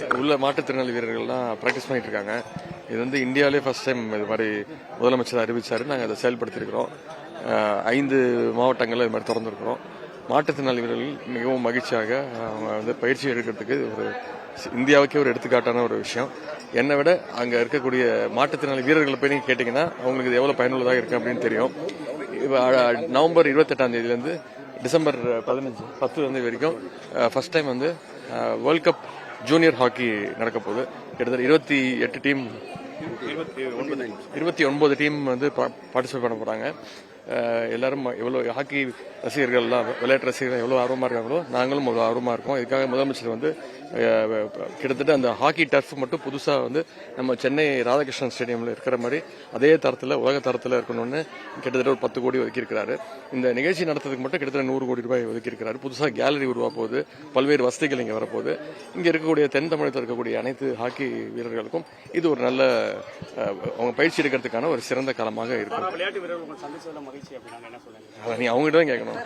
உள்ள மாற்றுத்திறனாளி வீரர்கள்லாம் ப்ராக்டிஸ் பண்ணிட்டு இருக்காங்க. இது வந்து இந்தியாவிலே ஃபர்ஸ்ட் டைம் இது மாதிரி முதலமைச்சர் அறிவிச்சாரு. நாங்கள் அதை செயல்படுத்தியிருக்கிறோம். 5 மாவட்டங்களில் இது மாதிரி திறந்துருக்கிறோம். மாற்றுத்திறனாளி வீரர்கள் மிகவும் மகிழ்ச்சியாக அவங்க வந்து பயிற்சி எடுக்கிறதுக்கு ஒரு இந்தியாவுக்கே ஒரு எடுத்துக்காட்டான ஒரு விஷயம். என்னை விட அங்கே இருக்கக்கூடிய மாற்றுத்திறனாளி வீரர்களை போய் நீங்கள் கேட்டிங்கன்னா அவங்களுக்கு இது எவ்வளோ பயனுள்ளதாக இருக்குது அப்படின்னு தெரியும். நவம்பர் 28ஆம் தேதியிலேருந்து டிசம்பர் 10 வரைக்கும் ஃபர்ஸ்ட் டைம் வந்து வேர்ல்ட் கப் ஜூனியர் ஹாக்கி நடக்க போகுது. கிட்டத்தட்ட 28 டீம் 29 டீம் வந்து பார்ட்டிசிபேட் பண்ண போறாங்க. எல்லாரும் எவ்வளவு ஹாக்கி ரசிகர்கள்லாம் விளையாட்டு ரசிகர்கள் எவ்வளவு ஆர்வமா இருக்காங்களோ நாங்களும் அவ்வளவு ஆர்வமா இருக்கோம். இதுக்காக முதலமைச்சர் வந்து கிட்டத்தட்ட அந்த ஹாக்கி டர்ஃப் மட்டும் புதுசா வந்து நம்ம சென்னை ராதாகிருஷ்ணன் ஸ்டேடியம்ல இருக்கிற மாதிரி அதே தரத்தில் உலக தரத்தில் இருக்கணும்னு கிட்டத்தட்ட ஒரு 10 கோடி ஒதுக்கியிருக்கிறாரு. இந்த நிகழ்ச்சி நடத்துறதுக்கு மட்டும் கிட்டத்தட்ட 100 கோடி ரூபாய் ஒதுக்கியிருக்கிறாரு. புதுசாக கேலரி உருவா போகுது, பல்வேறு வசதிகள் இங்கே வரப்போகுது. இங்கே இருக்கக்கூடிய தென் தமிழகத்தில் இருக்கக்கூடிய அனைத்து ஹாக்கி வீரர்களுக்கும் இது ஒரு நல்ல அவங்க பயிற்சி எடுக்கிறதுக்கான ஒரு சிறந்த காலமாக இருக்கும். நீ அவங்ககிட்ட தான் கேட்கணும்.